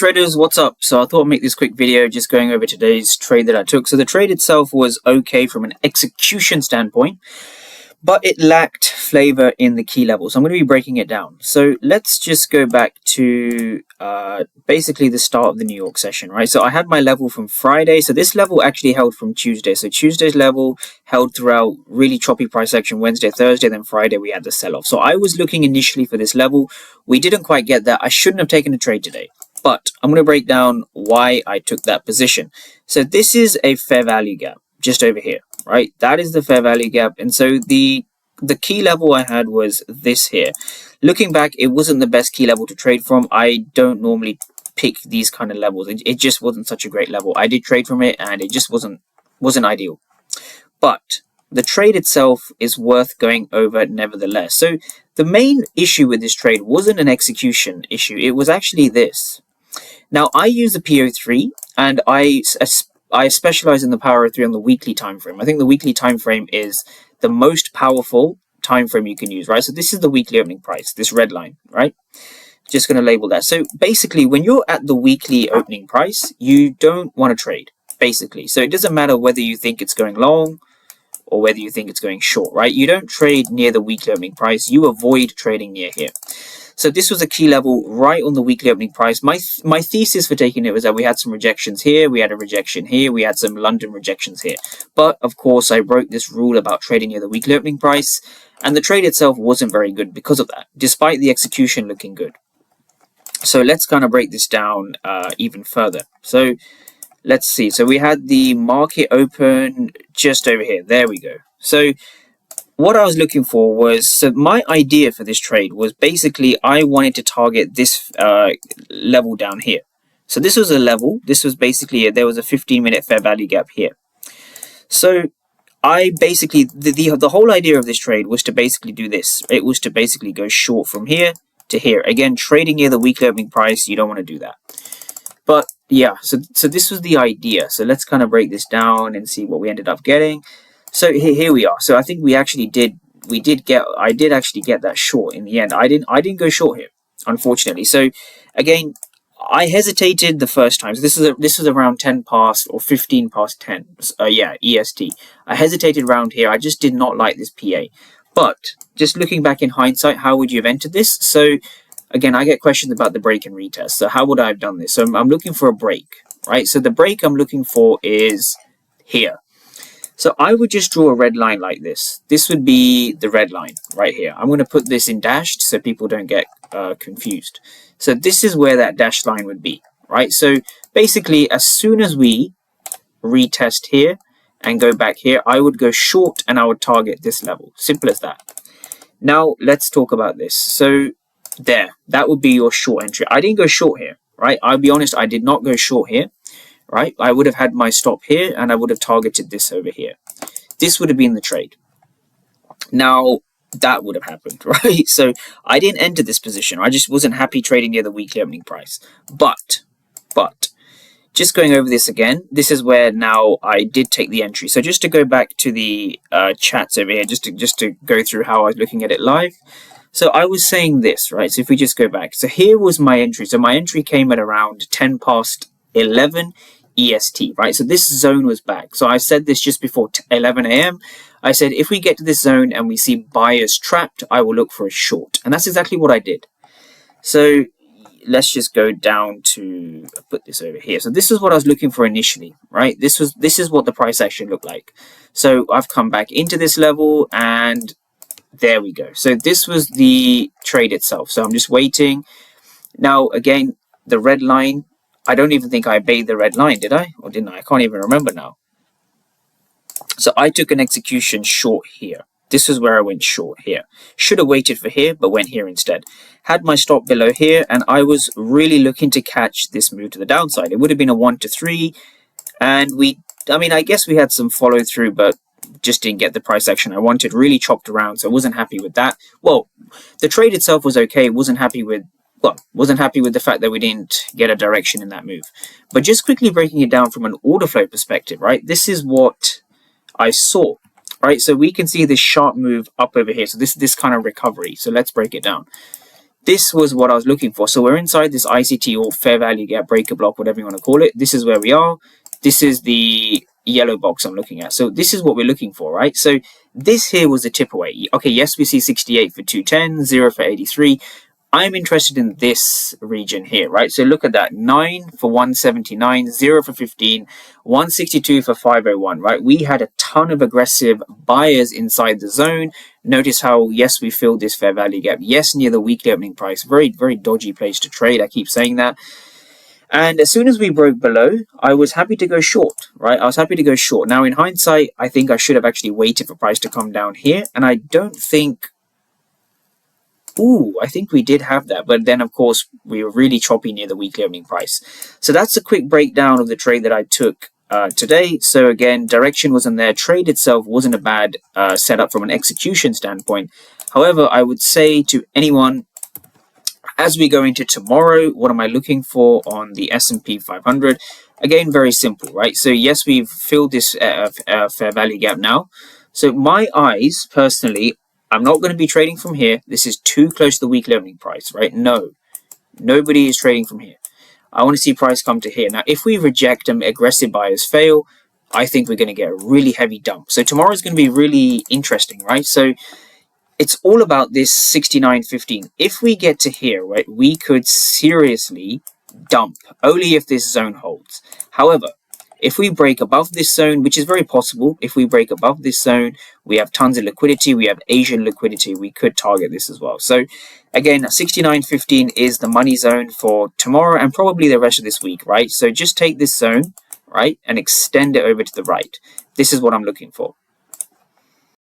Traders, what's up? So I thought I'd make this quick video just going over today's trade that I took. So the trade itself was okay from an execution standpoint, but it lacked flavor in the key levels. I'm going to be breaking it down. So let's just go back to basically the start of the New York session, right? So I had my level from Friday. So this level actually held from Tuesday. So Tuesday's level held throughout really choppy price action Wednesday, Thursday, then Friday we had the sell-off. So I was looking initially for this level. We didn't quite get that. I shouldn't have taken a trade today. But I'm going to break down why I took that position. So this is a fair value gap just over here, right? That is the fair value gap. And so the key level I had was this here. Looking back, it wasn't the best key level to trade from. I don't normally pick these kind of levels. It just wasn't such a great level. I did trade from it and it just wasn't ideal. But the trade itself is worth going over nevertheless. So the main issue with this trade wasn't an execution issue. It was actually this. Now, I use the PO3 and I specialize in the Power of 3 on the weekly time frame. I think the weekly time frame is the most powerful time frame you can use, right? So this is the weekly opening price, this red line, right? Just going to label that. So basically, when you're at the weekly opening price, you don't want to trade, basically. So it doesn't matter whether you think it's going long or whether you think it's going short, right? You don't trade near the weekly opening price. You avoid trading near here. So this was a key level right on the weekly opening price. My thesis for taking it was that we had some rejections here, we had a rejection here, we had some London rejections here. But of course, I broke this rule about trading near the weekly opening price, and the trade itself wasn't very good because of that, despite the execution looking good. So let's kind of break this down even further. So let's see. So we had the market open just over here. There we go. So what I was looking for was, so my idea for this trade was basically I wanted to target this level down here. So this was a level. This was basically, there was a 15-minute fair value gap here. So I basically, the whole idea of this trade was to basically do this. It was to basically go short from here to here. Again, trading near the weekly opening price, you don't want to do that. But yeah, so this was the idea. So let's kind of break this down and see what we ended up getting. So here we are. So I think I did actually get that short in the end. I didn't go short here, unfortunately. So again, I hesitated the first time. So this was around 10 past or 15 past 10. Yeah, EST. I hesitated around here. I just did not like this PA. But just looking back in hindsight, how would you have entered this? So again, I get questions about the break and retest. So how would I have done this? So I'm looking for a break, right? So the break I'm looking for is here. So I would just draw a red line like this. This would be the red line right here. I'm going to put this in dashed so people don't get confused. So this is where that dashed line would be, right? So basically, as soon as we retest here and go back here, I would go short and I would target this level. Simple as that. Now, let's talk about this. So that would be your short entry. I didn't go short here, right? I'll be honest, I did not go short here. Right, I would have had my stop here and I would have targeted this over here. This would have been the trade. Now, that would have happened, right? So I didn't enter this position. I just wasn't happy trading near the weekly opening price. But, just going over this again, this is where now I did take the entry. So just to go back to the chats over here, just to go through how I was looking at it live. So I was saying this, right? So if we just go back. So here was my entry. So my entry came at around 10 past 11 EST, right? So this zone was back. So I said this just before 11 a.m. I said, if we get to this zone and we see buyers trapped, I will look for a short. And that's exactly what I did. So let's just go down to put this over here. So this is what I was looking for initially, right? This is what the price action looked like. So I've come back into this level and there we go. So this was the trade itself. So I'm just waiting. Now, again, the red line, I don't even think I obeyed the red line, did I? Or didn't I? I can't even remember now. So I took an execution short here. This is where I went short here. Should have waited for here, but went here instead. Had my stop below here, and I was really looking to catch this move to the downside. It would have been a 1 to 3, and I guess we had some follow through, but just didn't get the price action I wanted. Really chopped around, so I wasn't happy with that. Well, the trade itself was okay. Wasn't happy with the fact that we didn't get a direction in that move. But just quickly breaking it down from an order flow perspective, right? This is what I saw, right? So we can see this sharp move up over here. So this kind of recovery. So let's break it down. this was what I was looking for. So we're inside this ICT or fair value gap breaker block, whatever you want to call it. This is where we are. This is the yellow box I'm looking at. So this is what we're looking for, right? So this here was the tip away. Okay, yes, we see 68 for 210, 0 for 83. I'm interested in this region here, right? So look at that, 9 for 179, 0 for 15, 162 for 501, right? We had a ton of aggressive buyers inside the zone. Notice how, yes, we filled this fair value gap. Yes, near the weekly opening price. Very, very dodgy place to trade. I keep saying that. And as soon as we broke below, I was happy to go short, right? I was happy to go short. Now, in hindsight, I think I should have actually waited for price to come down here. And I don't think... Ooh, I think we did have that. But then, of course, we were really choppy near the weekly opening price. So that's a quick breakdown of the trade that I took today. So again, direction wasn't there. Trade itself wasn't a bad setup from an execution standpoint. However, I would say to anyone, as we go into tomorrow, what am I looking for on the S&P 500? Again, very simple, right? So yes, we've filled this fair value gap now. So my eyes, personally, I'm not going to be trading from here. This is too close to the weekly opening price, right? No, nobody is trading from here. I want to see price come to here. Now, if we reject and aggressive buyers fail, I think we're going to get a really heavy dump. So tomorrow is going to be really interesting, right? So it's all about this 69.15. If we get to here, right, we could seriously dump only if this zone holds. However, if we break above this zone, which is very possible, if we break above this zone, we have tons of liquidity, we have Asian liquidity, we could target this as well. So again, 69.15 is the money zone for tomorrow and probably the rest of this week, right? So just take this zone, right, and extend it over to the right. This is what I'm looking for.